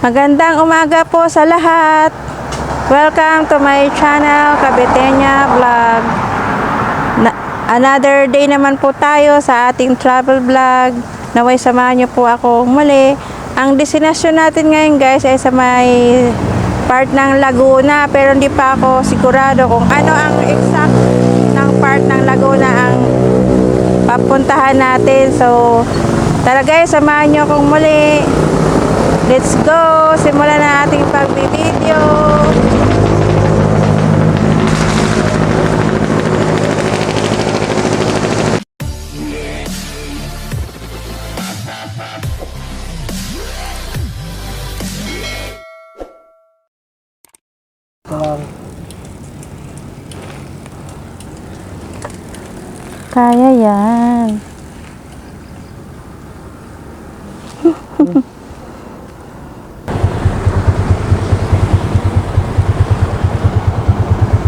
Magandang umaga po sa lahat. Welcome to my channel, Kabitenya Vlog. Another day naman po tayo sa ating travel vlog. Naway samahan niyo po ako muli. Ang destinasyon natin ngayon guys ay sa may part ng Laguna, pero hindi pa ako sigurado kung ano ang exact ng part ng Laguna ang papuntahan natin. So tara guys, samahan niyo akong muli. Let's go! Simulan na ating pagbibideo. Kaya yan.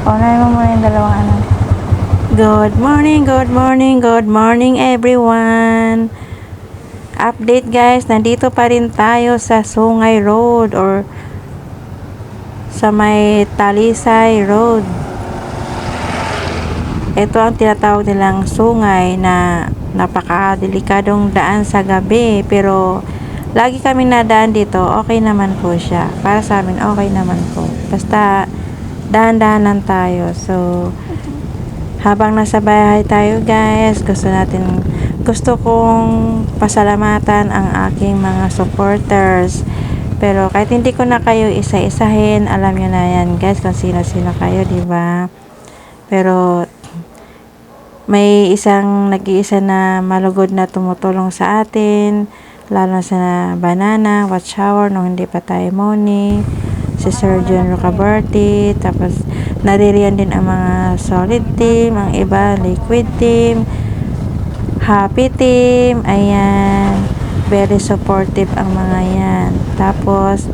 Unahin mo muna yung dalawang ano. Good morning everyone. Update guys, nandito pa rin tayo sa Sungay Road or sa may Talisay Road. Ito ang tinatawag nilang Sungay na napakadelikadong daan sa gabi, pero lagi kaming nadaan dito, okay naman po siya. Para sa amin, okay naman po. Basta dahan-dahanan tayo. So habang nasa bahay tayo guys, gusto kong pasalamatan ang aking mga supporters. Pero kahit hindi ko na kayo isa-isahin, alam nyo na yan guys kung sino-sino kayo, diba? Pero may nag-iisa na malugod na tumutulong sa atin, lalo sa Banana, Watchtower, nung hindi pa tayo Moni, si Sir John Rocaberti, tapos naririyan din ang mga Solid Team, ang iba Liquid Team, Happy Team, ayan, very supportive ang mga yan. Tapos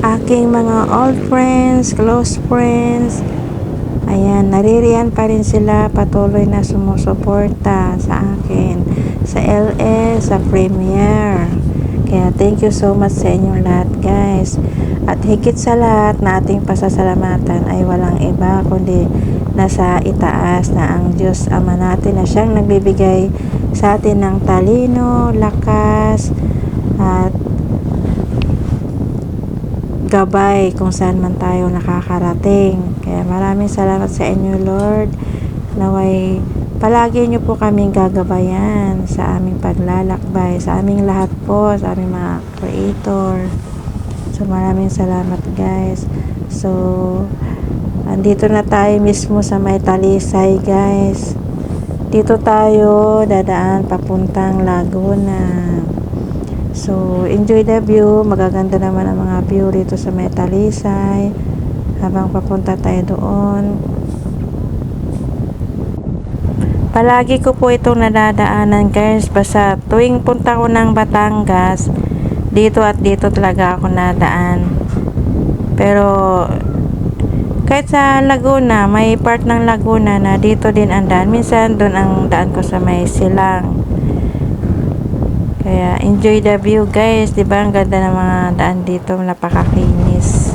aking mga old friends, close friends, ayan, naririyan pa rin sila, patuloy na sumusuporta sa akin, sa LS, sa Premier. Kaya thank you so much sa inyong lahat guys. At higit sa lahat na ating pasasalamatan ay walang iba kundi nasa itaas na ang Diyos Ama natin, na siyang nagbibigay sa atin ng talino, lakas at gabay kung saan man tayo nakakarating. Kaya maraming salamat sa inyo Lord. Naway palagi nyo po kaming gagabayan sa aming paglalakbay, sa aming lahat po, sa aming mga creator. So maraming salamat guys. So andito na tayo mismo sa may Talisay guys. Dito tayo dadaan papuntang Laguna. So enjoy the view. Magaganda naman ang mga view dito sa may Talisay habang papunta tayo doon. Palagi ko po itong nadadaanan guys. Basta tuwing punta ko ng Batangas, dito at dito talaga ako nadaan. Pero kahit sa Laguna, may part ng Laguna na dito din ang daan. Minsan doon ang daan ko sa may Silang. Kaya enjoy the view guys. Diba ang ganda ng mga daan dito, napakakinis.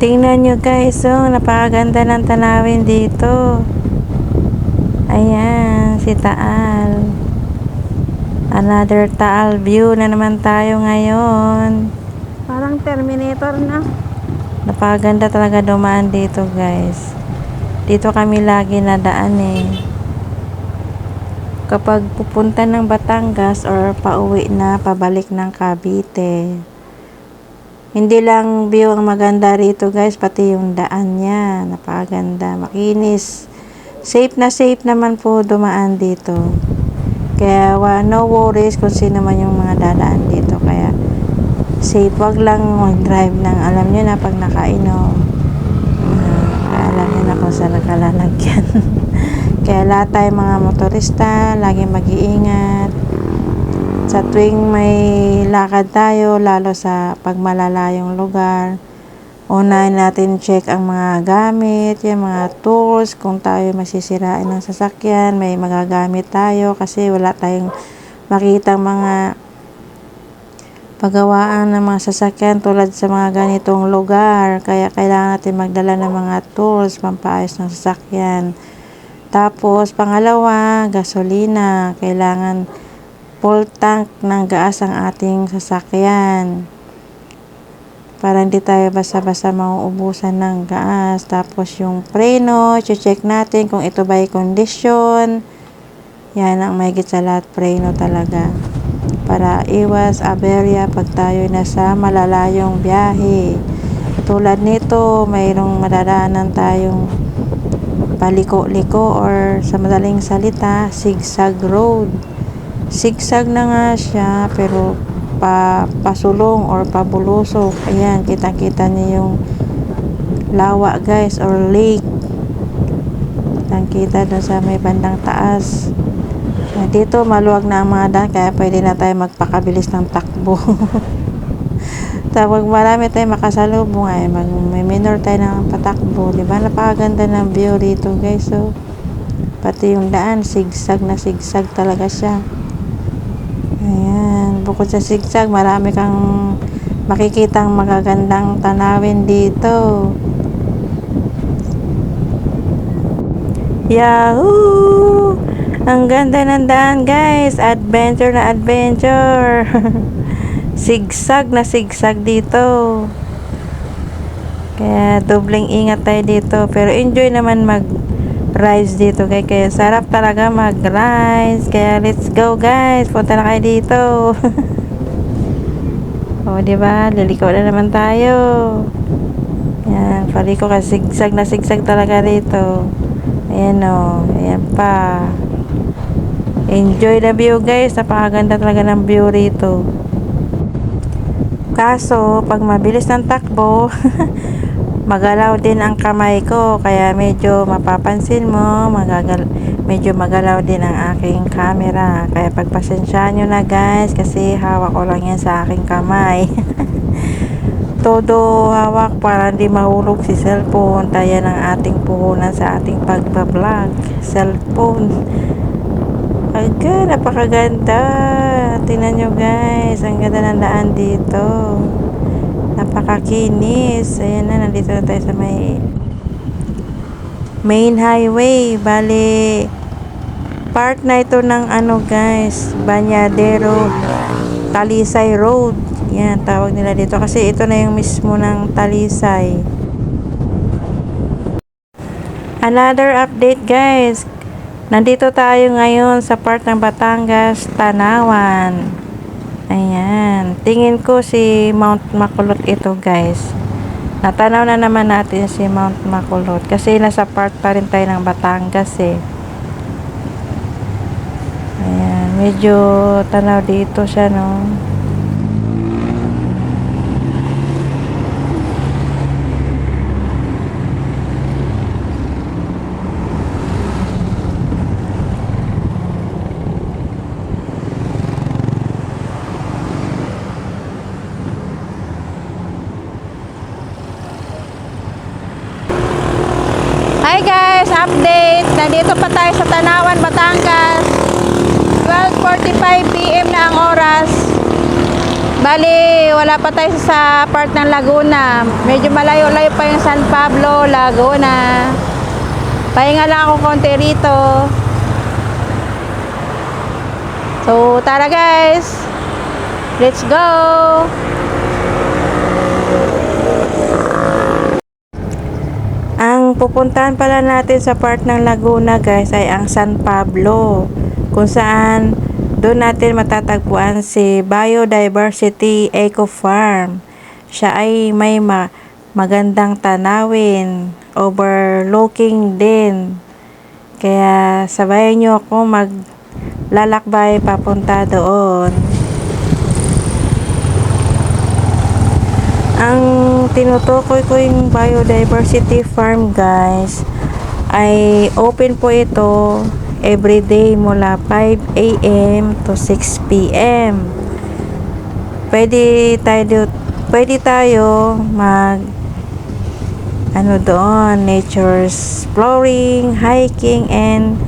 Tingnan nyo guys, oh, napakaganda ng tanawin dito. Ayan, si Taal. Another Taal view na naman tayo ngayon. Parang Terminator na. Napakaganda talaga dumaan dito guys. Dito kami lagi nadaan eh. Kapag pupunta ng Batangas or pauwi na, pabalik ng Cavite. Hindi lang view ang maganda rito guys, pati yung daan niya, napakaganda, makinis. Safe naman po dumaan dito. Kaya no worries kung sino man yung mga dadaan dito. Kaya safe, wag lang mag-drive ng alam nyo na pag nakainom. Alam nyo na kung saan nakalalagyan. Kaya lahat tayo mga motorista, laging mag-iingat. Sa tuwing may lakad tayo, lalo sa pagmalalayong lugar, unahin natin check ang mga gamit, yung mga tools, kung tayo masisirain ng sasakyan, may magagamit tayo kasi wala tayong makitang mga paggawaan ng mga sasakyan tulad sa mga ganitong lugar. Kaya kailangan natin magdala ng mga tools, pampaayos ng sasakyan. Tapos, pangalawa, gasolina. Kailangan full tank ng gas ang ating sasakyan para hindi tayo basta-basta mauubusan ng gas. Tapos yung preno, check natin kung ito ba'y kondisyon. Yan ang mahigit sa lahat, preno talaga, para iwas aberya pag tayo nasa malalayong biyahe. Tulad nito, mayroong madadaanan tayong paliko-liko or sa madaling salita, zigzag road. Zigzag na nga siya pero pasulong or pabulusok. Ayan, kitang-kita niyo yung lawa guys or lake. Kitang-kita doon sa may bandang taas. Dito maluwag na ang mga daan kaya pwede na tayo magpakabilis ng takbo. Tapos marami tayong makasalubong ay may minor tayo ng patakbo. Diba? Napakaganda ng view dito guys. So, pati yung daan, zigzag na zigzag talaga siya. Ayan, bukod sa zigzag, marami kang makikitang magagandang tanawin dito. Yahoo! Ang ganda ng daan guys, adventure na adventure. Zigzag na zigzag dito. Kaya dobleng ingat tayo dito, pero enjoy naman mag-rides dito guys. Kaya sarap talaga mag-rides. Kaya let's go guys, punta na kayo dito. O diba, liliko na naman tayo. Yan, paliko ka, zigzag na zigzag talaga rito. Ayan o, ayan pa. Enjoy the view guys, napakaganda talaga ng view rito. Kaso, pag mabilis ng takbo, magalaw din ang kamay ko. Kaya medyo mapapansin mo, medyo magalaw din ang aking camera. Kaya pagpasensyaan nyo na guys, kasi hawak ko lang yan sa aking kamay. Todo hawak para hindi mahulog si cellphone. Tayo ng ating puhunan sa ating pagbablog. Cellphone. Aga, napakaganda. Tingnan nyo guys, ang ganda ng daan dito. Napakakinis. Ayan na, nandito na tayo sa main highway. Bale, part na ito ng ano guys, Banyadero Talisay Road. Yan, tawag nila dito kasi ito na yung mismo ng Talisay. Another update guys, nandito tayo ngayon sa part ng Batangas, Tanawan. Ayan, tingin ko si Mount Makulot ito guys. Natanaw na naman natin si Mount Makulot kasi nasa part pa rin tayo ng Batangas eh. Ayan, medyo tanaw dito siya no. Hi guys, update. Nandito pa tayo sa Tanawan, Batangas. 12:45 PM na ang oras. Bali, wala pa tayo sa part ng Laguna. Medyo malayo-layo pa yung San Pablo, Laguna. Pahinga lang ako konti rito. So, tara guys. Let's go! Ang pupuntahan pala natin sa part ng Laguna guys ay ang San Pablo. Kung saan doon natin matatagpuan si Biodiversity Eco Farm. Siya ay may magandang tanawin, overlooking din. Kaya sabayan nyo ako maglalakbay papunta doon. Ang tinutukoy ko yung Biodiversity Farm guys ay open po ito everyday mula 5 a.m. to 6 p.m. Pwede tayo mag doon, nature exploring, hiking, and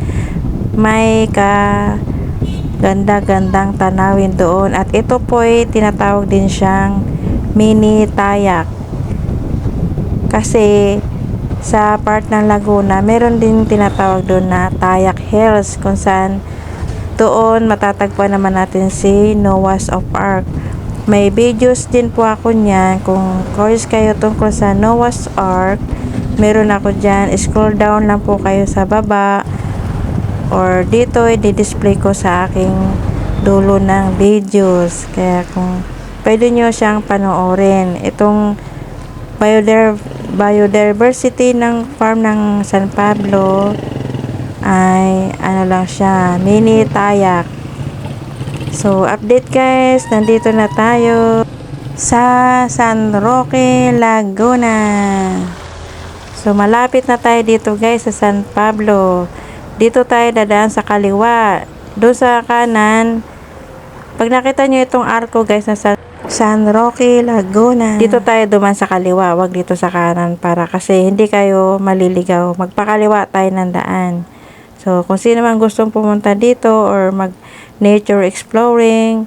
may ganda-gandang tanawin doon. At ito po ay tinatawag din siyang mini Tayak. Kasi sa part ng Laguna, meron din tinatawag doon na Tayak Hills, kung saan doon matatagpuan naman natin si Noah's of Ark. May videos din po ako niyan. Kung curious kayo tungkol sa Noah's Ark, meron ako dyan. Scroll down lang po kayo sa baba, or dito i-display ko sa aking dulo ng videos. Kaya kung pwede nyo siyang panoorin. Itong biodiversity ng farm ng San Pablo ay lang siya, mini Tayak. So update guys, nandito na tayo sa San Roque, Laguna. So malapit na tayo dito guys sa San Pablo. Dito tayo dadaan sa kaliwa. Doon sa kanan, pag nakita nyo itong arko guys na San Roque, Laguna, dito tayo duman sa kaliwa, wag dito sa kanan, para kasi hindi kayo maliligaw. Magpakaliwa tayo ng daan. So kung sino man gustong pumunta dito or mag nature exploring,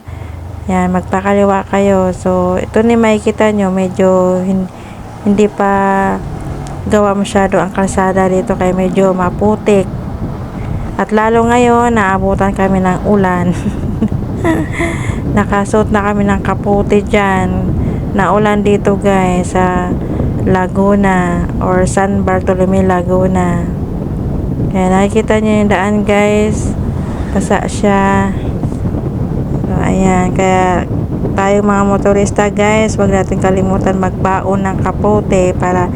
yan, magpakaliwa kayo. So ito ni makikita nyo, medyo hindi pa gawa masyado ang kalsada dito, kaya medyo maputik. At lalo ngayon, naabutan kami ng ulan. Nakasuot na kami ng kaputi dyan. Naulan dito guys sa Laguna or San Bartolome, Laguna. Kaya nakikita nyo yung daan guys, basa siya. So ayan, kaya tayo mga motorista guys, wag natin kalimutan magbaon ng kapote para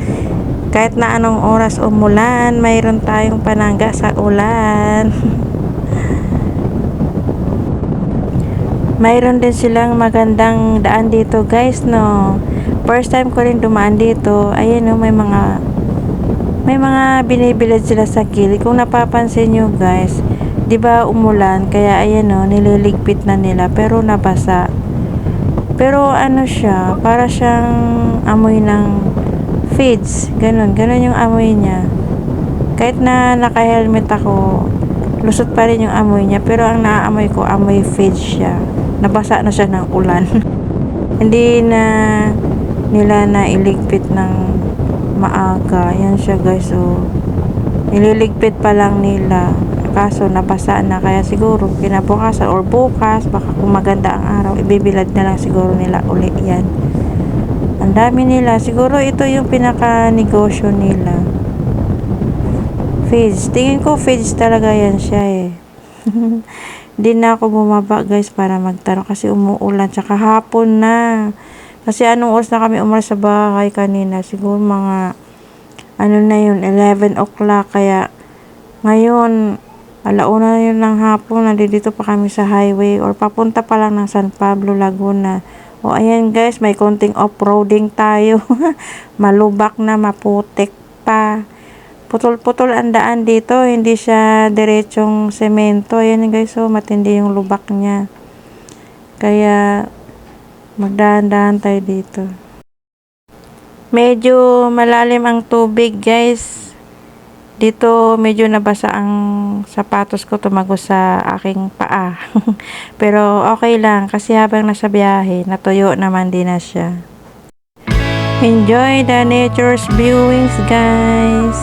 kahit na anong oras umulan, mayroon tayong panangga sa ulan. Mayroon din silang magandang daan dito guys, no. First time ko rin dumaan dito. Ayan, no, may mga binibilad sila sa gilid. Kung napapansin nyo guys, 'di ba umulan, kaya ayan, no, nililigpit na nila pero nabasa. Pero ano siya, para siyang amoy ng feeds, ganun yung amoy niya. Kahit na naka-helmet ako, lusot pa rin yung amoy niya, pero ang naaamoy ko, amoy feeds siya. Nabasa na siya ng ulan. Hindi na nila na iligpit ng maaga. Yan siya guys, so nililigpit pa lang nila, kaso nabasa na. Kaya siguro kinabukasan or bukas, baka kung maganda ang araw, ibibilad na lang siguro nila uli yan. Ang dami nila. Siguro ito yung pinaka negosyo nila. Feeds. Tingin ko feeds talaga yan siya eh. Hindi na ako bumaba guys para magtanong kasi umuulan. Tsaka hapon na. Kasi anong oras na kami umalis sa bahay kanina? Siguro mga na yun, 11 o'clock. Kaya ngayon, alauna na yun ng hapon. Nandito pa kami sa highway or papunta pa lang ng San Pablo, Laguna. O ayan guys, may konting off-roading tayo. Malubak na, maputik pa. Putol-putol ang daan dito, hindi siya diretsong semento. Ayan guys, so matindi yung lubak niya. Kaya magdahan-dahan tayo dito. Medyo malalim ang tubig guys. Dito medyo nabasa ang sapatos ko, tumagos sa aking paa. Pero okay lang kasi habang nasa biyahe, natuyo naman din na siya. Enjoy the nature's viewings, guys.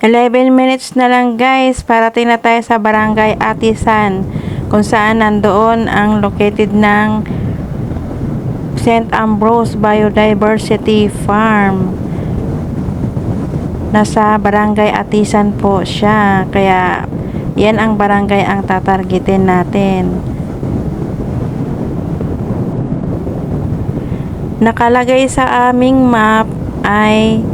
11 minutes na lang guys, parating na tayo sa Barangay Atisan, kung saan nandoon ang located ng St. Ambrose Biodiversity Farm. Nasa Barangay Atisan po siya, kaya yan ang barangay ang tatargetin natin. Nakalagay sa aming map ay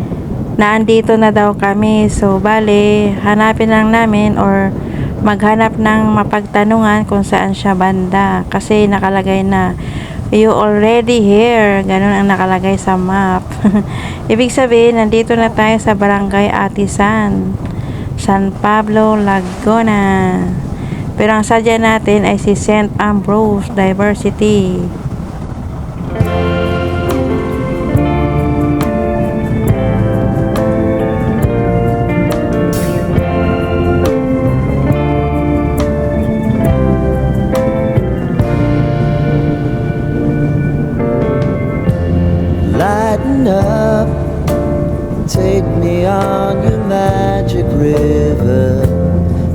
naandito na daw kami. So, bale, hanapin lang namin or maghanap ng mapagtanungan kung saan siya banda. Kasi nakalagay na, you already here. Ganun ang nakalagay sa map. Ibig sabihin, nandito na tayo sa Barangay Atisan, San Pablo, Laguna. Pero ang sadya natin ay si St. Ambrose Diversity. Lighten up, take me on your magic river.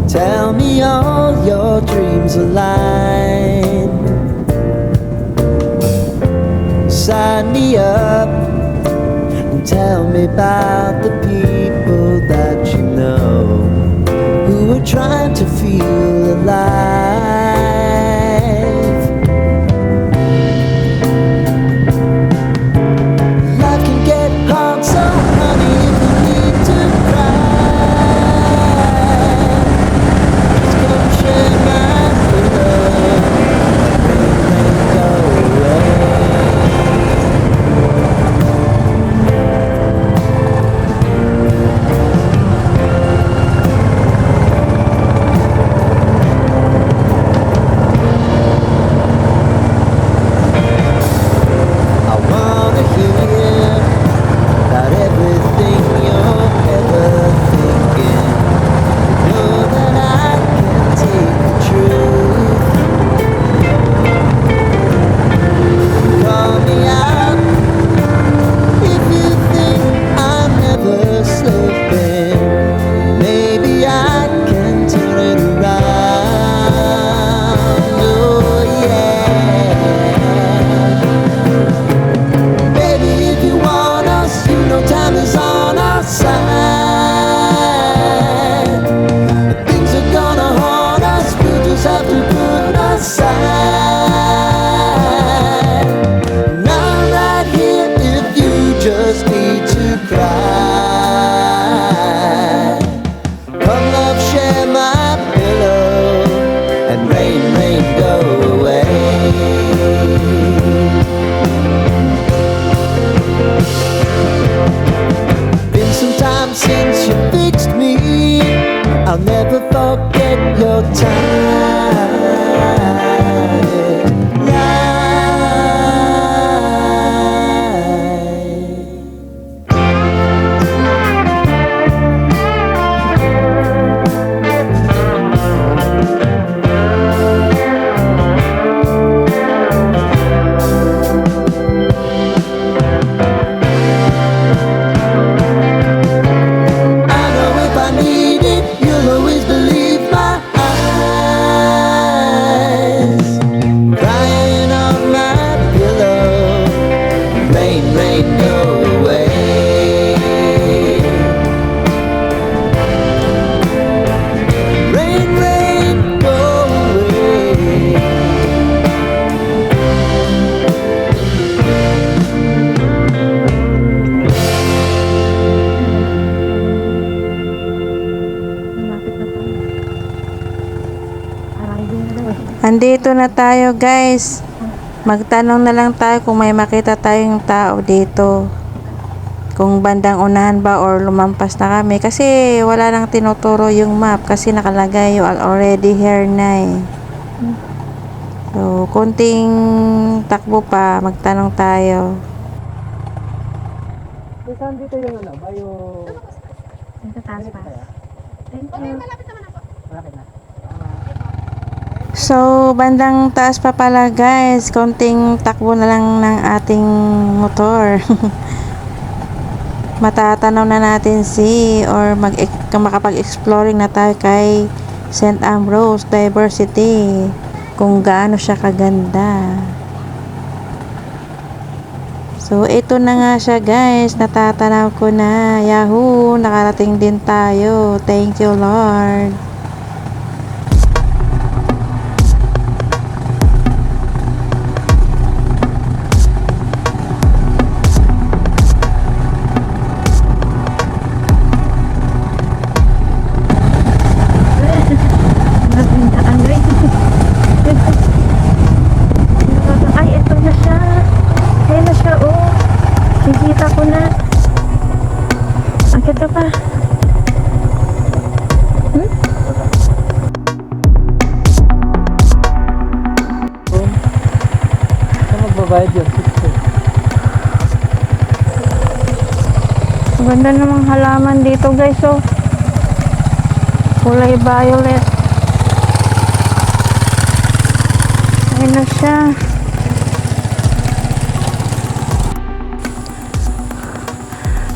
Tell me all your dreams align. Sign me up and tell me about the people that you know who are trying to feel alive. Life can get hard, so honey, if you need to cry, just come share my pillow and go away. I wanna hear about everything you're ever thinking. Know that I can take the truth. Call me out if you think I'm never slipping. Maybe I can turn it around. Oh yeah. Baby, if you want us, you know time is on our side. But things are gonna haunt us, we'll just have to put aside. And I'm right here if you just need to cry. Come love, share my pillow, and rain, rain, go away. Been some time since you fixed me. I'll never forget your time. I know if I need it, you'll always believe my eyes. Crying on my pillow, rain, rain, go away. Rain, rain, go away. Andito na tayo guys. Magtanong na lang tayo kung may makita tayong tao dito. Kung bandang unahan ba or lumampas na kami. Kasi wala nang tinuturo yung map. Kasi nakalagay you are already here na eh. So, konting takbo pa. Magtanong tayo. Saan dito yung ano, bayo? Dito taas pa. Thank you. Malapit na. So, bandang taas pa pala guys. Konting takbo na lang ng ating motor. matatanaw na natin or makapag-exploring na tayo kay St. Ambrose Diversity, kung gaano siya kaganda. So ito na nga siya guys, natatanaw ko na. Yahoo, nakarating din tayo. Thank you Lord. Ay, ito na siya. Ayan na siya, oh. Nakikita ko na. Ang ganda pa. Saan magbabayad yun? Ang ganda namang halaman dito guys, oh. Kulay violet. Ayan na siya.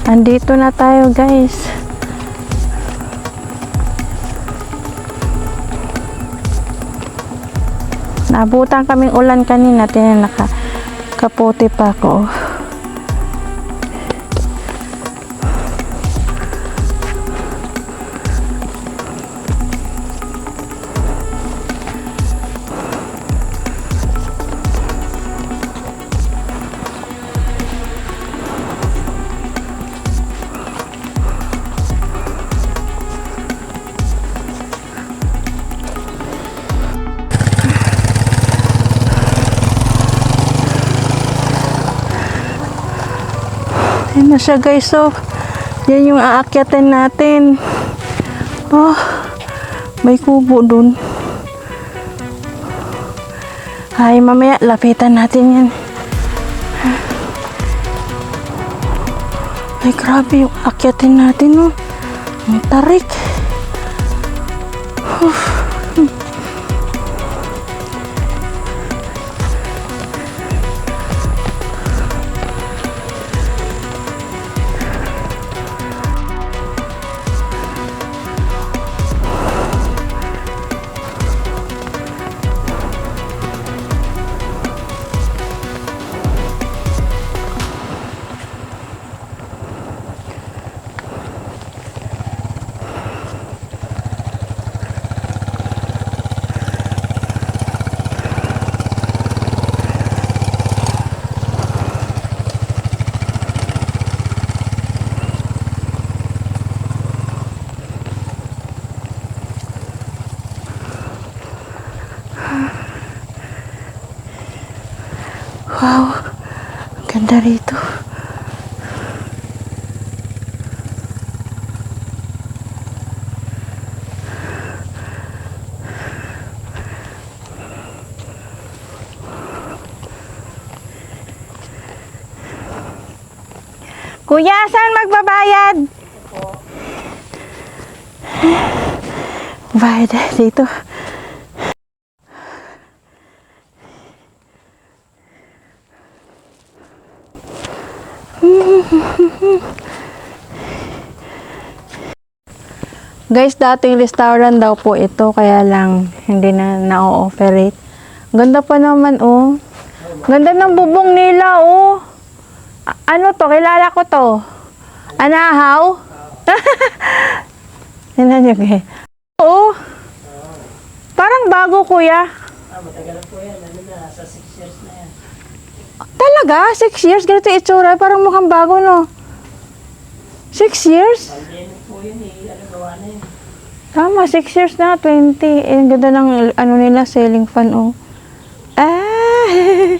Andito na tayo guys. Naabutan kaming ulan kanina. Tinan, nakakaputi pa ako. Ayan na siya guys, oh. Yan yung aakyatin natin. Oh, may kubo dun. Ay, mamaya lapitan natin yan. Ay, grabe yung aakyatin natin, oh. Ang tarik. Wow, ang ganda rito. Kuya, saan magbabayad? Bayad dito. Guys, dating restaurant daw po ito, kaya lang hindi na na-ooperate. Ganda pa naman, oh. Ganda ng bubong nila, oh. Ano to? Kilala ko to. Anahaw? Tingnan nyo, guys. Oo. Parang bago, kuya. Matagal po yan. Ano na, sa 6 years na yan. Talaga? 6 years? Ganito yung itsura. Parang mukhang bago, no? 6 years? Pandemic po yun eh. Ano gawa na yun? Tama, 6 years na. 20. Eh, ang ganda ng ano nila, selling fan, oh. Ah!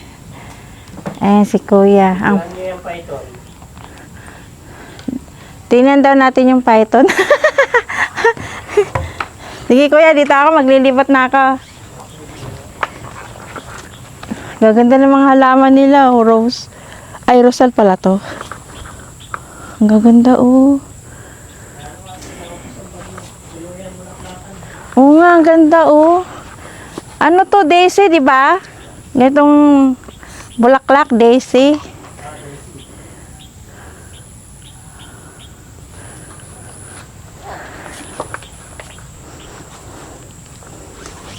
Ayan si kuya. Ang Ano yung python? tingnan daw natin yung python. Sige kuya, dito ako. Maglilipat na ako. Gaganda ng mga halaman nila, oh, rose. Ay, rosal pala to. Ang gaganda, oh. Oo nga, ang ganda, oh. Ano to, daisy, di ba? Ganitong bulaklak, daisy.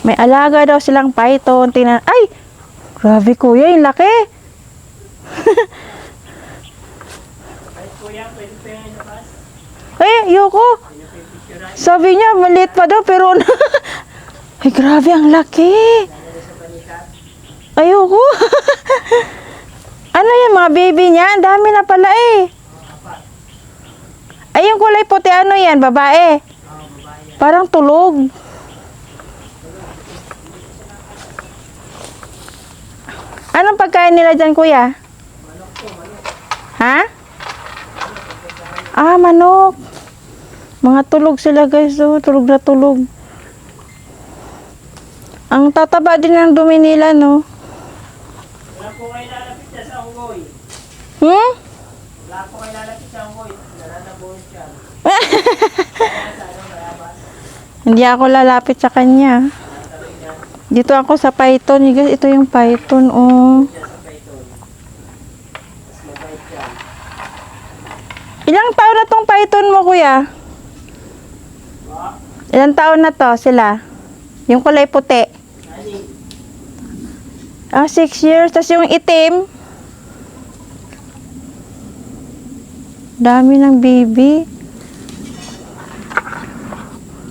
May alaga daw silang python. Tingnan. Ay! Grabe kuya, yung laki. Ay, kuya, pwede pa yung ilabas. Ayoko. Sabi niya, maliit pa daw, pero ay, grabe, ang laki. Ayoko. Ano yan, mga baby niya? Ang dami na pala eh. Ay, yung kulay puti, ano yan, babae? Parang tulog. Anong pagkain nila dyan, kuya? Ha? Ah, manok. Mga tulog sila, guys. Oh, tulog na tulog. Ang tataba din ng dumi nila, no? Wala po kayo lalapit siya sa unggoy. Hmm? Wala po kayo lalapit sa unggoy. Nalalabuhin siya. Hindi ako lalapit sa kanya. Dito ako sa python. Guys, ito yung python, oh. Ilang taon na tong python mo, kuya? Ilang taon na to sila? Yung kulay puti. 6 years. Tapos yung itim. Dami ng baby.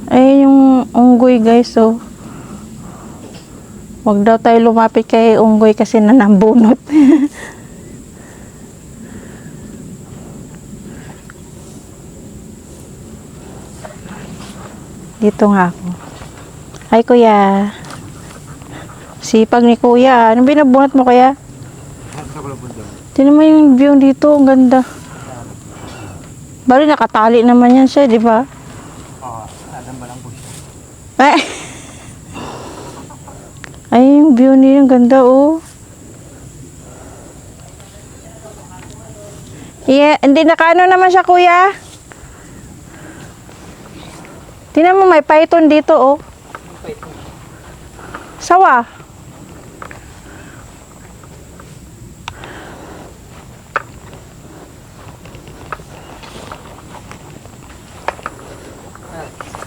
Ay, yung unggoy, guys, oh. Huwag daw tayo lumapit kay unggoy kasi nanambunot. Dito nga ako. Hi, kuya. Sipag ni kuya. Anong binabunot mo, kuya? Tignan mo yung view dito. Ang ganda. Bali, nakatali naman yan siya, di ba? Oo, alam ba lang po siya. Ay, ay, yung view niya, ang ganda, oh. Yeah, hindi nakano naman siya, kuya. Tingnan mo, may python dito, oh. Sawa.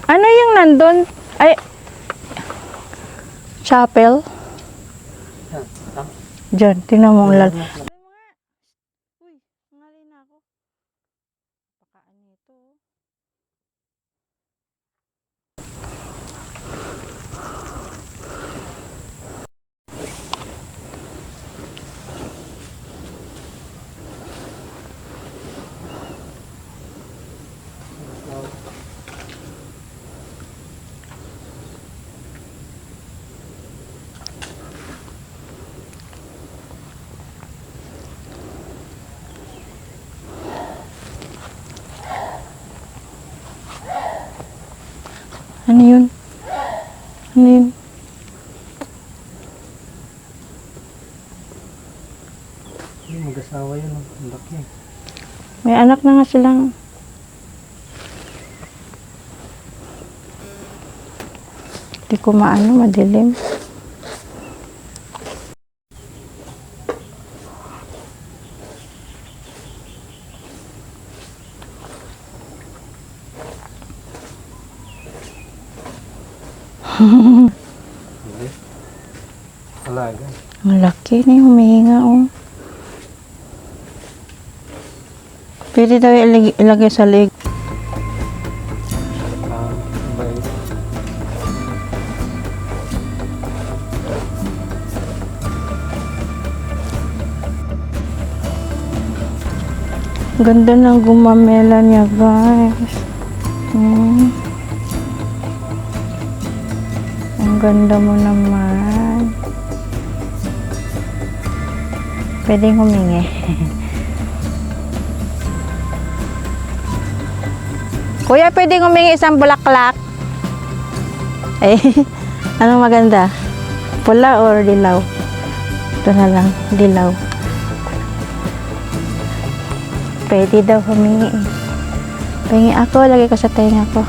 Ano yung nandun? Ay, chapel? Diyan, tingnan mo ang Uy, ngali na ako. Pakaan nito. Ano yun? Ano yun? Mag-asawa yun. Ang laki. May anak na nga silang. Hindi ko maano, madilim. Alaga. Ang laki na yung humihinga, oh. Pwede daw ilagay sa leg. Bait. Ganda ng gumamela niya, guys. Ang ganda mo naman. Pwedeng humingi. Kuya, pwedeng humingi isang bulaklak? Eh, anong maganda? Pula or dilaw? Ito na lang, dilaw. Pwede daw humingi eh. Pahingi ako, lagay ko sa tenga ko.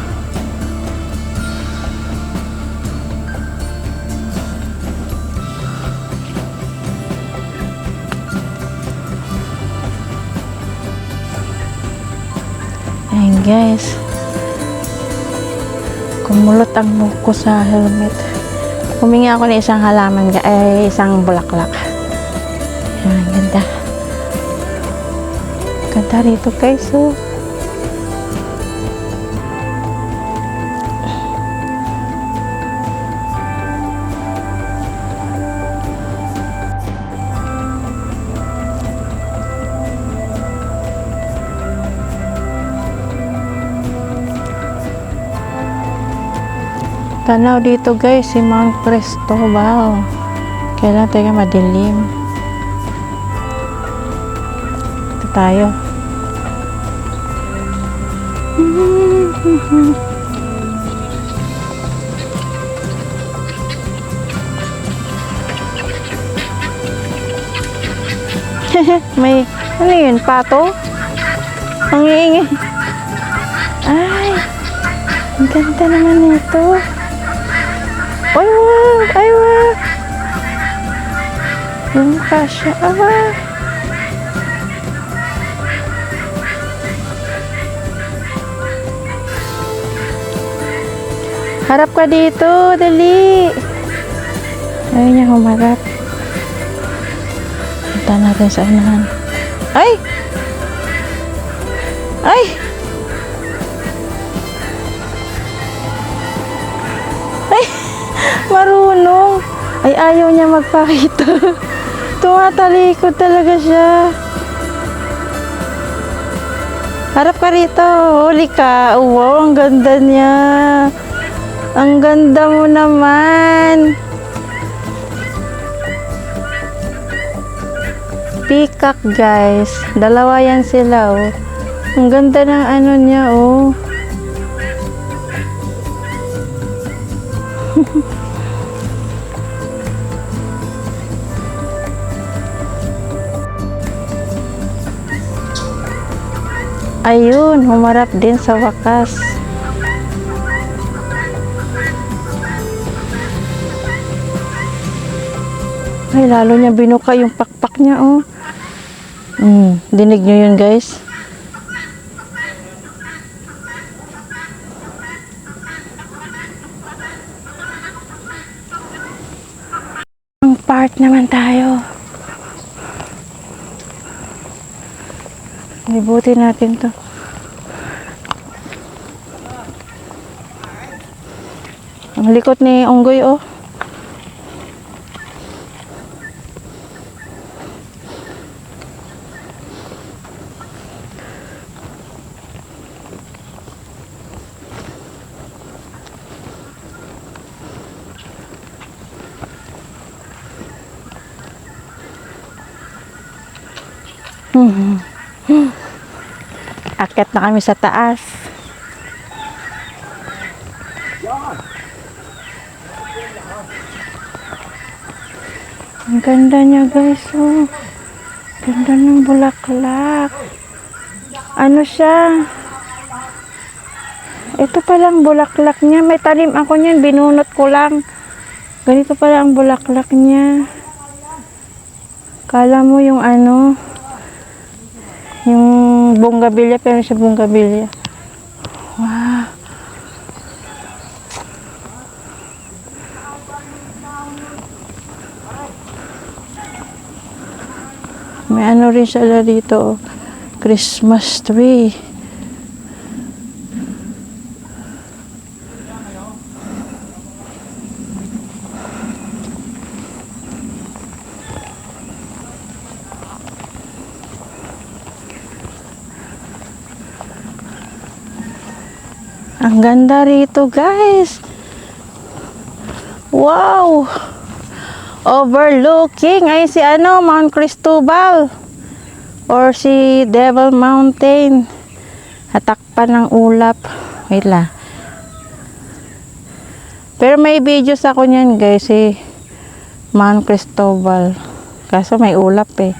Ayan guys. Kumulot ang muko sa helmet. Humingi ako ng isang halaman, isang bulaklak. Ayan, ganda. Ganda rito guys, oh. Tanaw dito guys, si Mount Cristobal. Kailan tayo madilim. Ito tayo. May, ano yun, pato? Ang iingay. Ay, ang ganda naman nito. Ay, wow! Ay, wow! Yung mukha siya. Ah! Harap ka dito, dali! Ayaw niya humarap. Punta natin sa unahan. Ay! Ay! Marunong. Ay, ayaw niya magpakita. Tumatalikod talaga siya. Harap ka rito. Huli ka. Wow, ang ganda niya. Ang ganda mo naman. Peacock, guys. Dalawa yan sila, oh. Ang ganda ng ano niya, oh. Ayun, humarap din sa wakas. Ay, lalo niya binuka yung pakpak niya, oh. Dinig niyo yun, guys. Ang park naman tayo. Ibutin natin to. Ang likot ni Unggoy, oh. Akyat na kami sa taas. Ang ganda niya, guys, oh. Ganda ng bulaklak. Ano siya? Ito palang bulaklak niya. May tanim ako niyan, binunot ko lang. Ganito pala ang bulaklak niya. Kala mo yung ano, yung bonggabilya, pero siya bonggabilya. Wow. May ano rin sila dito, oh. Christmas tree. Ang ganda rito, guys. Wow! Overlooking ay si ano, Mount Cristobal or si Devil Mountain. Hatakpan ng ulap. Wait lang. Pero may videos ako niyan, guys, si Mount Cristobal. Kaso may ulap, eh.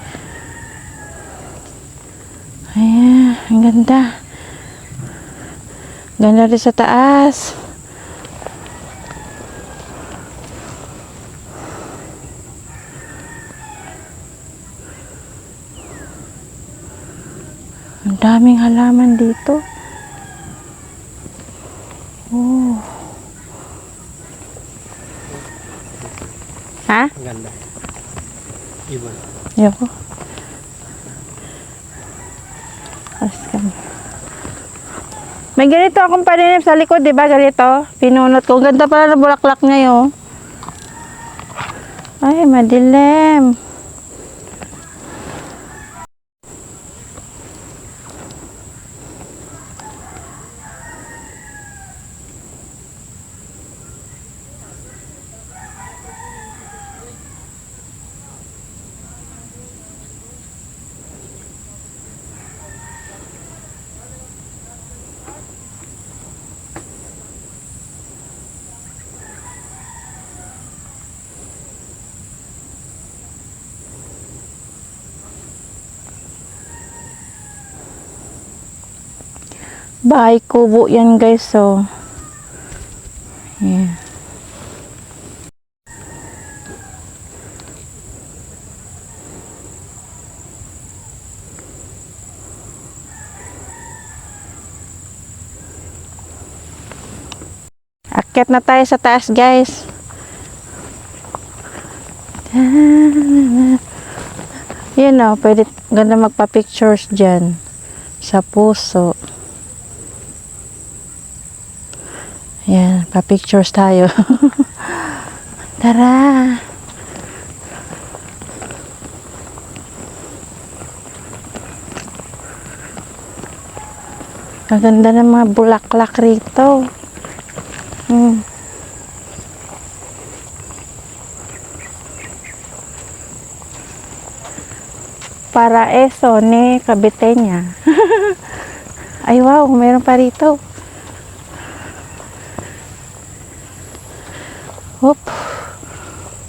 Ayan, ang ganda. Ganda rin sa taas. Ang daming halaman dito. Oh. Ha? Ang ganda. Iba. Ayoko. Askan. May ganito akong paninip sa likod, di ba? Ganito. Pinunot ko. Ganda pala na bulaklak ngayon. Ay, madilim. Bahay kubo yan guys, so. Yeah. Akyat na tayo sa taas guys. Yun o, pwede ganda magpa-pictures dyan sa puso. Yan, pa-pictures tayo. Tara. Kaganda ng mga bulaklak rito. Para eso ni Kabitenya. Ay wow, meron pa rito. Hop.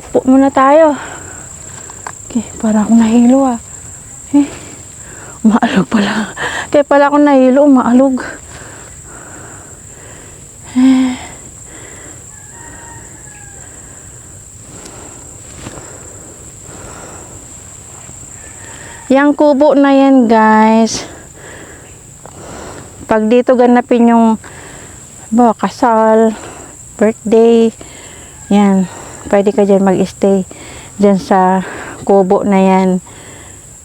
Upo muna tayo. Okay, para akong nahilo ah. Maalog pala. Kaya pala akong nahilo, maalog. Yang kubo na yan guys. Pag dito ganapin yung kasal, birthday, yan, pwede ka dyan mag-stay dyan sa kubo na yan.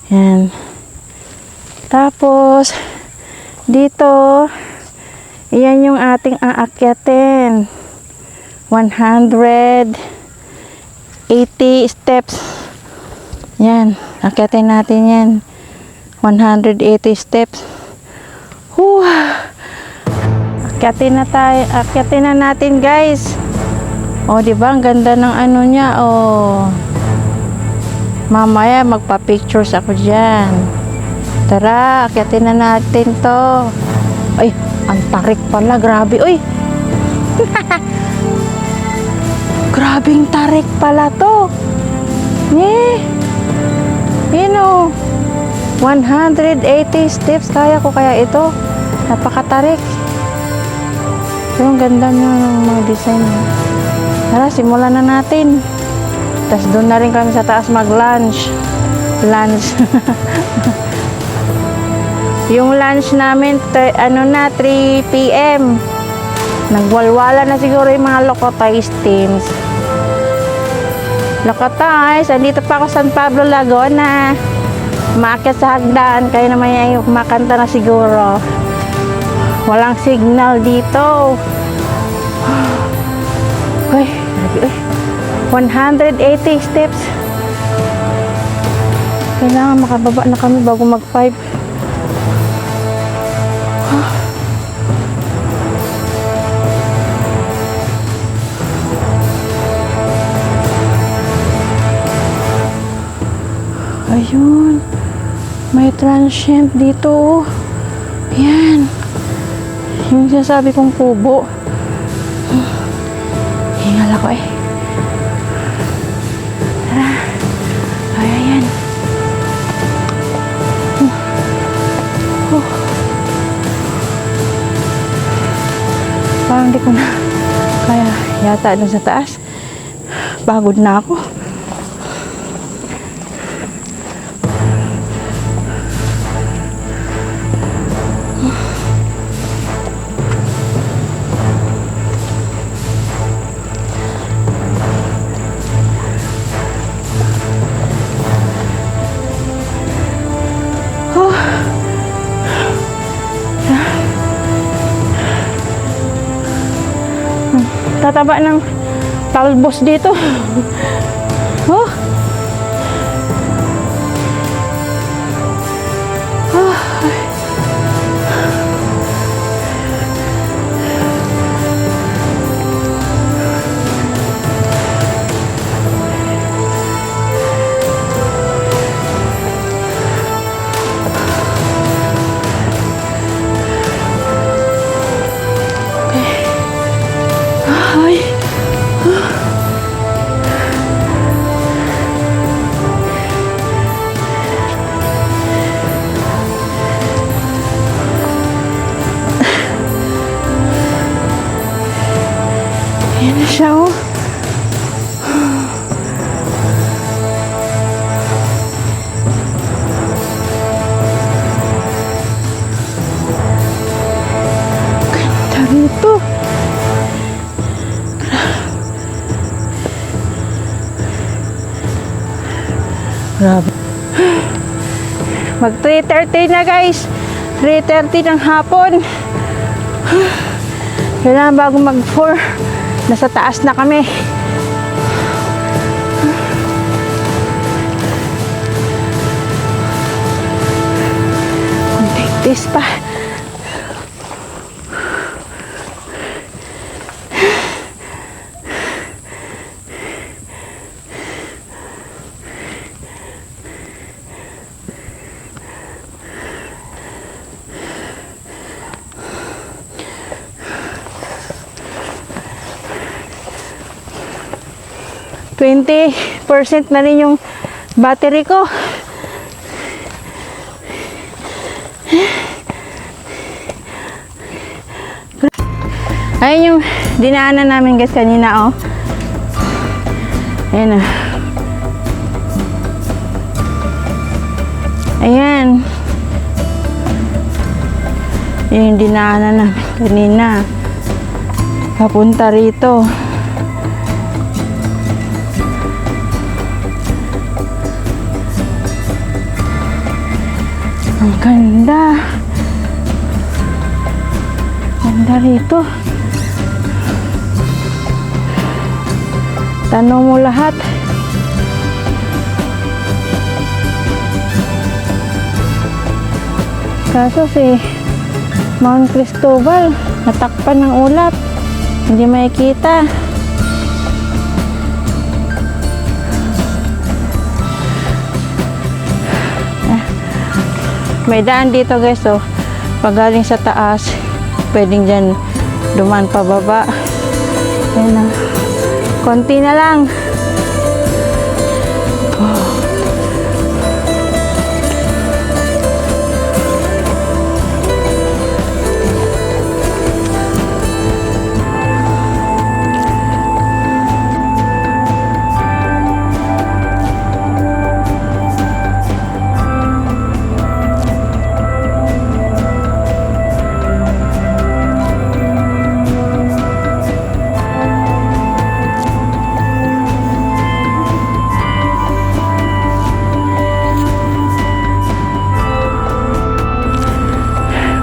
Yan. Tapos dito, yan yung ating aakyatin. 180 steps. Yan, akyatin natin yan. 180 steps. Akyatin na tayo, akyatin na natin guys. O, di ba? Ang ganda ng ano niya. O, mamaya magpa-pictures ako diyan. Tara, akyatin na natin to. Ay, ang tarik pala, grabe. Uy. Grabing tarik pala to. Yun o. 180 steps kaya ko kaya ito. Napakatarik. Pero ang ganda ng mga design niya. Tara, simulan na natin. Tapos doon na rin kami sa taas mag-lunch. Lunch. Yung lunch namin, 3 p.m. Nagwalwala na siguro yung mga Locotoys teams. Locotoys, andito pa ako San Pablo, Laguna. Maakyat sa hagdan, kayo naman yung kumakanta na siguro. Walang signal dito. Uy, 180 steps. Kailangan makababa na kami bago mag-5. Ayun. May transient dito. Yan. Yung sinasabi kong kubo. Hingal ako eh. Tara. Ay, ayan. Parang di ko na kaya yata dun sa taas. Pagod na ako. tataba ng talbos dito. Oh. Ah. Ay. Ayan na siya, oh. Ganda rito. Grabe. Mag 3:30 na guys. 3:30 ng hapon. Kailangan bago mag 4. Nasa taas na kami. Konting pa. %20 na rin yung battery ko. Ayun yung dinaanan namin guys kanina, oh. Ayan, oh. Ayan. Yun yung dinaanan namin kanina. Papunta rito. Ang ganda. Ganda rito. Tanong mo lahat. Kaso si Mount Cristobal natakpan ng ulap. Hindi makikita. May daan dito guys, oh. Pag galing sa taas, pwedeng dyan dumaan pababa. Ayan na. Konti na lang. Oh.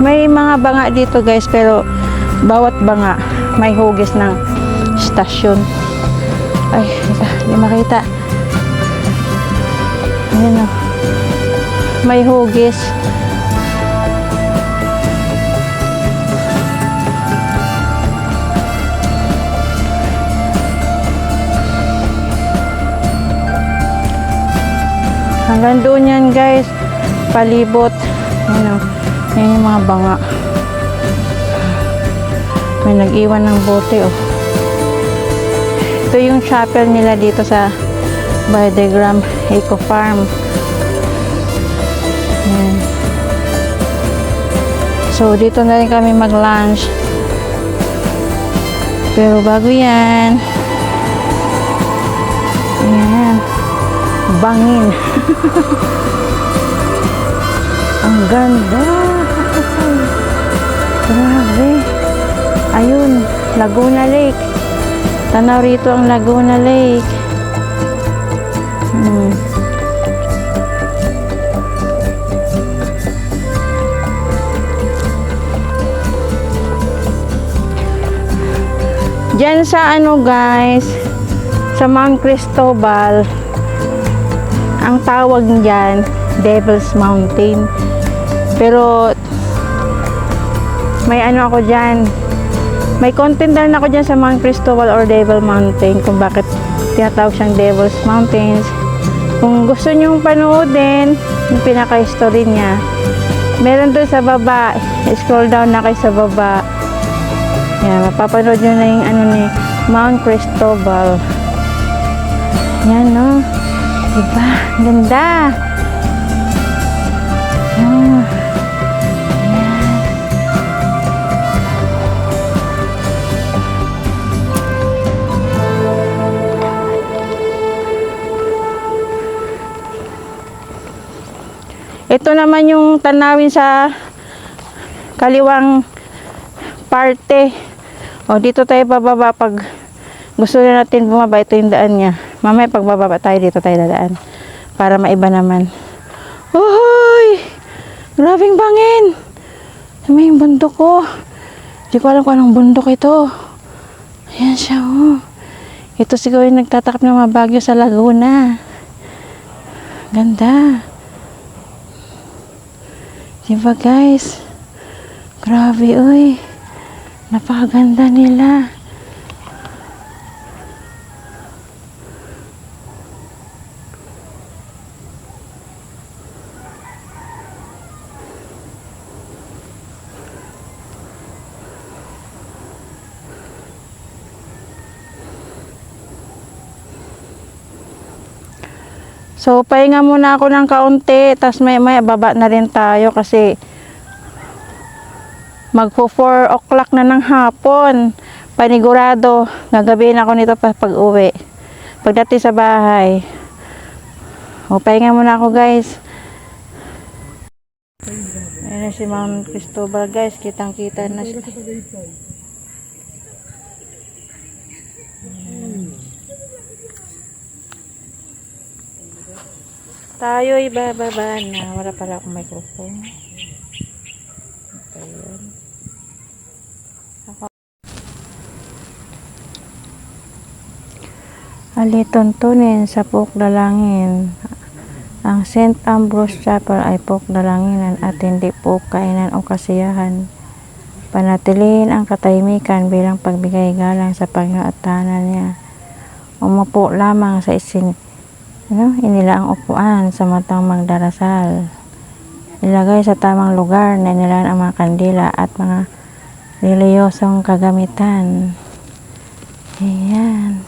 May mga banga dito guys, pero bawat banga may hugis ng stasyon. Ay, hindi makita. Ayan, oh. May hugis. Hanggang doon yan guys, palibot. Ayan, oh. Ayan yung mga banga. May nag-iwan ng bote, oh. Ito yung chapel nila dito sa Bidegram Eco Farm. Ayan. So, dito na rin kami mag-lunch. Pero bago yan, ayan, bangin. Ang ganda. Grabe. Ayun, Laguna Lake. Tanaw rito ang Laguna Lake. Diyan sa ano guys, sa Mount Cristobal, ang tawag niyan, Devil's Mountain. Pero, may ano ako dyan, may content na rin ako dyan sa Mount Cristobal or Devil Mountain, kung bakit tinatawag siyang Devil's Mountains. Kung gusto nyong panoodin, yung pinaka-history niya, meron doon sa baba, scroll down na kayo sa baba. Yan, mapapanood nyo na yung ano ni Mount Cristobal. Yan, no? Diba? Ganda! Ah. Ito naman yung tanawin sa kaliwang parte. O, dito tayo bababa pag gusto na natin bumaba. Ito yung daan niya. Mamaya pag bababa tayo, dito tayo dadaan. Para maiba naman. Uy! Grabing bangin! May bundok ko. Hindi ko alam kung anong bundok ito. Ayan siya, oh. Ito siguro yung nagtatakip ng mga bagyo sa Laguna. Ganda. Diba guys? Grabe, uy. Napakaganda nila. So, pahinga muna ako ng kaunti, tapos may baba na rin tayo kasi magpo 4 o'clock na ng hapon. Panigurado, gagabihin ako nito pa pag uwi. Pagdating sa bahay. O, pahinga muna ako guys. Ayan na si Mount Cristobal guys, kitang-kita na siya. Tayo ibababa na. Wala pala akong microphone. Ayun. Alituntunin sa Pukdalangin. Ang St. Ambrose Chapel ay pukdalanginan at hindi po kainan o kasiyahan. Panatilihin ang katahimikan bilang pagbigay galang sa Panginoon at tahanan niya. Umupo lamang sa inila ang upuan sa matang magdarasal. Ilagay sa tamang lugar na inilaan ang mga kandila at mga reliyosong kagamitan. Ayan.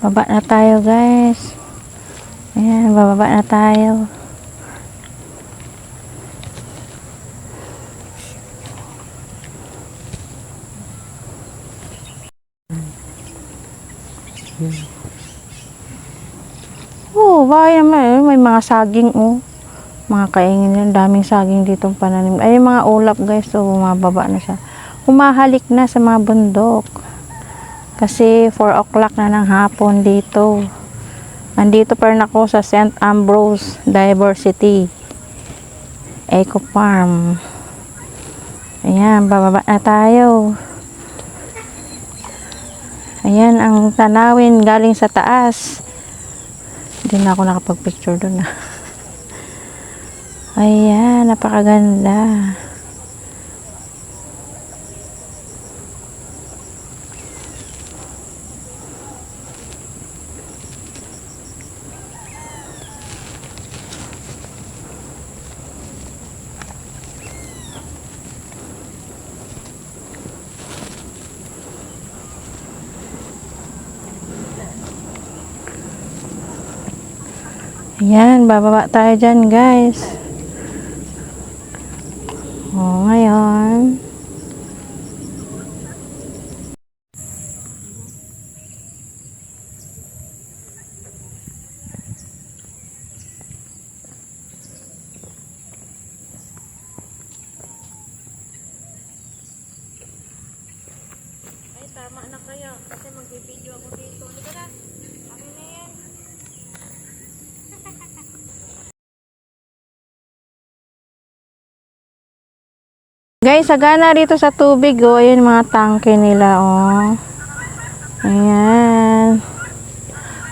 Baba na tayo guys. Ayan, bababa na tayo. Oh, bahay naman. May mga saging, oh. Mga kaingin yan. Daming saging dito pananim. Ay, mga ulap guys. So, bumababa na siya. Humahalik na sa mga bundok. Kasi 4 o'clock na ng hapon dito. Andito pa rin ako sa St. Ambrose Diversity Eco Farm. Ayan, bababa na tayo. Ayan ang tanawin galing sa taas. Hindi na ako nakapag-picture doon. Ayan, napakaganda. Ayan, bababa tayo dyan, guys. O, ngayon. Ay, tama na kayo. Kasi mag-video ako dito. Halika na. Akin na yan. Guys, sagana rito sa tubig, oh. Ayan mga tangke nila, oh. Ayan.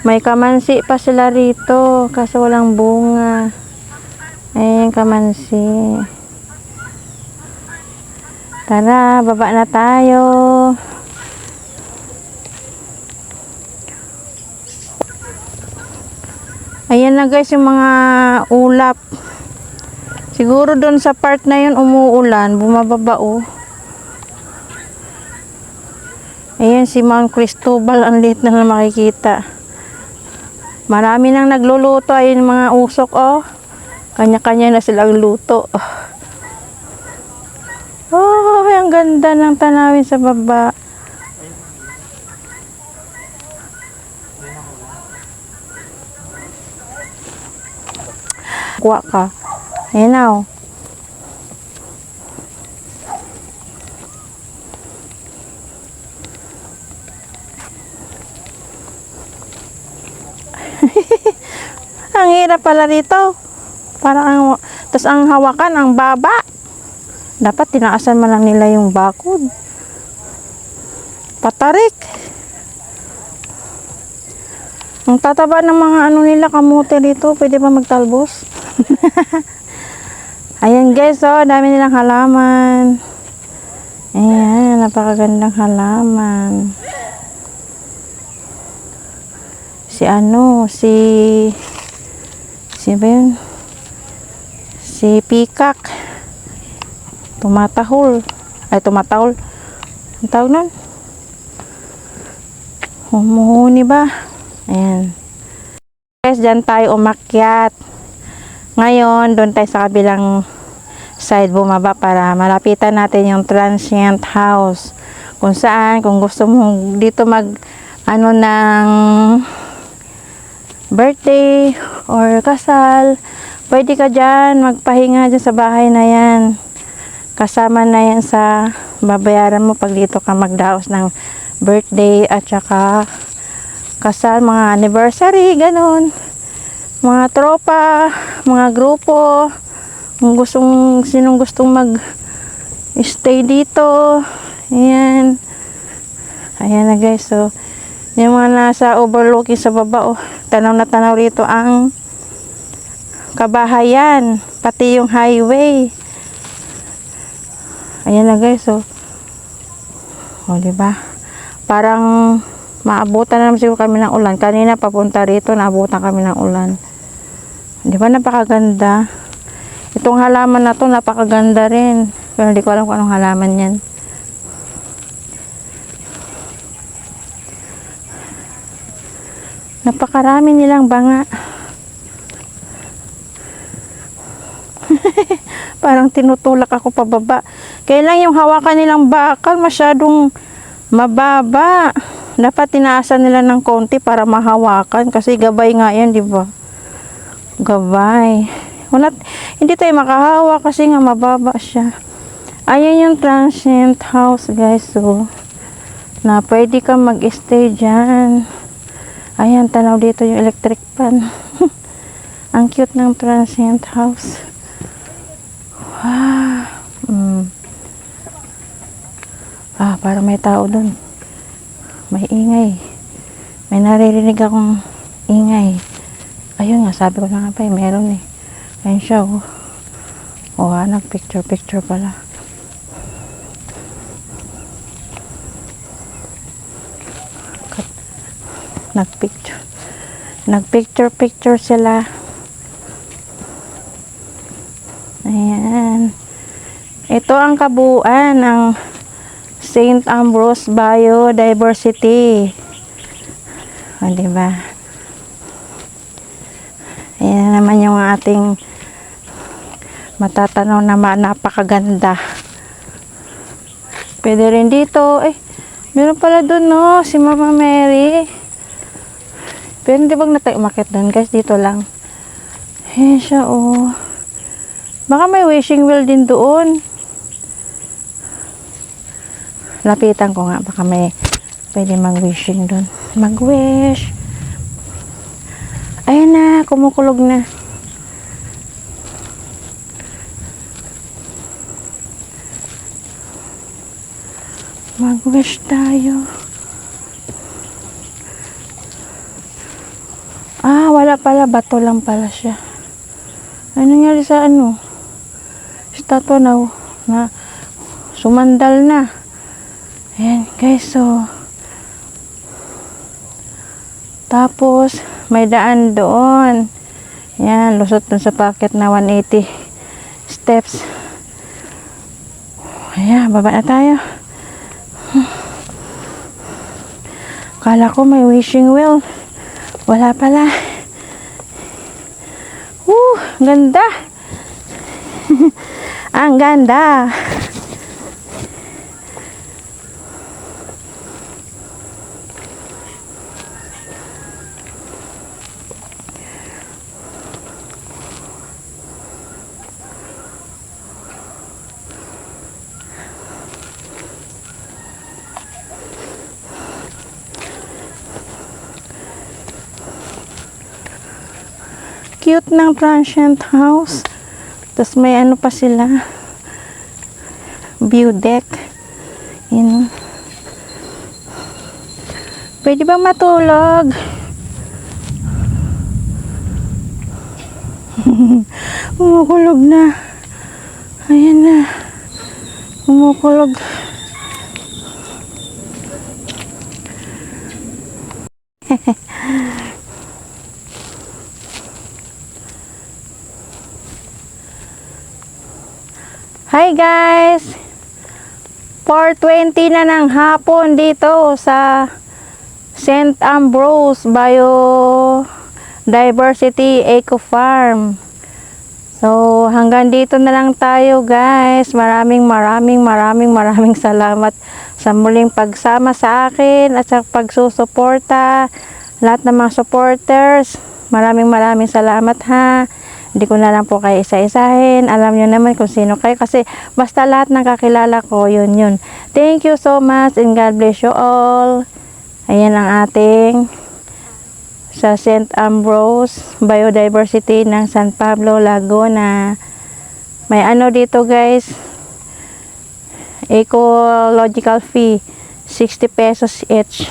May kamansi pa sila rito kasi walang bunga. Ayan, kamansi. Tara, baba na tayo. Ayan na guys yung mga ulap. Siguro doon sa part na yun umuulan, bumababa oh. Ayan si Mount Cristobal, ang liit na makikita. Marami nang nagluluto, ayun mga usok oh. Kanya-kanya na silang luto. Oh, ang ganda ng tanawin sa baba. Kuha ka. Ayan na oh. Ang hirap pala rito. Parang tas ang hawakan ang baba. Dapat tinaasan man lang nila yung bakod. Patarik. Ang tataba ng mga ano nila kamote dito, pwede pa magtalbos. Ayan guys, oh, dami nilang halaman. Ayan, napakagandang halaman. Si ba yun? Si Peacock. Tumatahol. Ang tawag nun? Humuhuni ba? Ayan. Guys, dyan tayo umakyat. Ngayon, doon tayo sa kabilang side bumaba para malapitan natin yung transient house. Kung saan, kung gusto mo dito ng birthday or kasal, pwede ka dyan magpahinga dyan sa bahay na yan. Kasama na yan sa babayaran mo pag dito ka magdaos ng birthday at saka kasal, mga anniversary, ganun. Mga tropa, mga grupo, sinong gustong mag-stay dito. Ayan. Ayan na guys. So, yung mga nasa overlooking sa baba, oh, tanaw na tanaw rito ang kabahayan, pati yung highway. Ayan na guys. So, oh, diba? Parang maabutan na naman siguro kami ng ulan. Kanina papunta rito, naabutan kami ng ulan. Di ba napakaganda? Itong halaman na to napakaganda rin. Pero hindi ko alam kung anong halaman yan. Napakarami nilang banga. Parang tinutulak ako pababa. Kailan yung hawakan nilang bakal masyadong mababa. Dapat tinaasan nila ng konti para mahawakan. Kasi gabay nga yan, di ba? Gabay. Hindi tayo makahawa kasi nga mababa siya. Ayan yung transient house guys. So, na pwede ka mag-stay dyan. Ayan, tanaw dito yung electric pan. Ang cute ng transient house. Wow. Parang may tao dun. May ingay. May naririnig akong ingay. Ayun nga, sabi ko na nga pa, meron eh. Ayun siya, oh. Nag-picture pala. Nag-picture sila. Ayan. Ito ang kabuuan ng St. Ambrose Biodiversity. O, diba? Ayan Ayan naman yung ating matatanaw na napakaganda. Pwede rin dito. Meron pala dun, no? Si Mama Mary. Pero hindi bang natin umakit dun, guys? Dito lang. Ayan siya, oh. Baka may wishing well din doon. Lapitan ko nga. Baka may pwede mag-wishing dun. Mag-wish. Ayan na. Kumukulog na. Mag-wish tayo. Wala pala. Bato lang pala siya. Ano nangyari sa ano? Statue na sumandal na. Ayan guys, so tapos may daan doon. Ayan, lusot dun sa packet na 180 steps. Ayan, baba na tayo. Kala ko may wishing well. Wala pala. Ganda. Ang ganda. Cute ng transient house. Tapos may ano pa sila. View deck. Yun. Pwede bang matulog? Umukulog na. Ayan na. Umukulog. Hi guys! 4:20 na ng hapon dito sa St. Ambrose Biodiversity Eco Farm. So hanggang dito na lang tayo guys. Maraming salamat sa muling pagsama sa akin at sa pagsusuporta. Lahat ng mga supporters, maraming salamat ha. Hindi ko na lang po kayo isa-isahin. Alam nyo naman kung sino kayo. Kasi basta lahat ng kakilala ko, yun. Thank you so much and God bless you all. Ayan ang ating sa St. Ambrose Biodiversity ng San Pablo, Laguna. May ano dito guys. Ecological fee. 60 pesos each.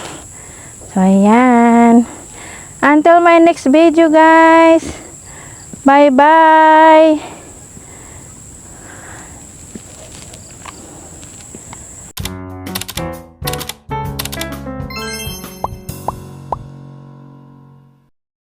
So ayan. Until my next video guys. Bye-bye!